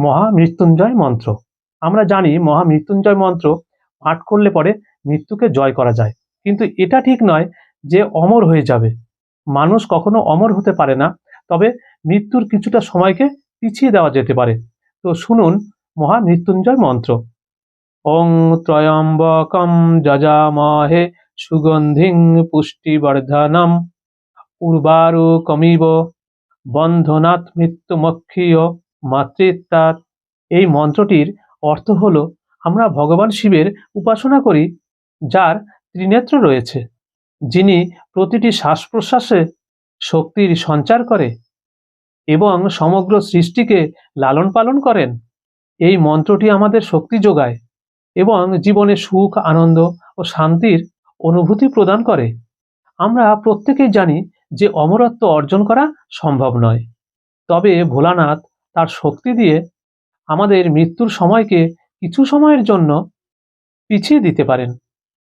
মহামৃত্যুঞ্জয় মন্ত্র। আমরা জানি মহামৃত্যুঞ্জয় মন্ত্র পাঠ করলে পরে মৃত্যুকে জয় করা যায়, কিন্তু এটা ঠিক নয় যে অমর হয়ে যাবে। মানুষ কখনো অমর হতে পারে না, তবে মৃত্যুর কিছুটা সময়কে পিছিয়ে দেওয়া যেতে পারে। তো শুনুন মহামৃত্যুঞ্জয় মন্ত্র। ওং ত্রয়ম্বকম যজামহে সুগন্ধিং পুষ্টিবর্ধনম উর্বারুকমিব বন্ধনাৎ মৃত্যুমক্ষীয় মাতৃত্বাৎ। এই মন্ত্রটির অর্থ হলো, আমরা ভগবান শিবের উপাসনা করি, যার ত্রিনেত্র রয়েছে, যিনি প্রতিটি শ্বাস প্রশ্বাসে শক্তির সঞ্চার করে এবং সমগ্র সৃষ্টিকে লালন পালন করেন। এই মন্ত্রটি আমাদের শক্তি যোগায় এবং জীবনে সুখ, আনন্দ ও শান্তির অনুভূতি প্রদান করে। আমরা প্রত্যেকেই জানি যে অমরত্ব অর্জন করা সম্ভব নয়, তবে ভোলানাথ তার শক্তি দিয়ে আমাদের মৃত্যুর সময়কে কিছু সময়ের জন্য পিছিয়ে দিতে পারেন।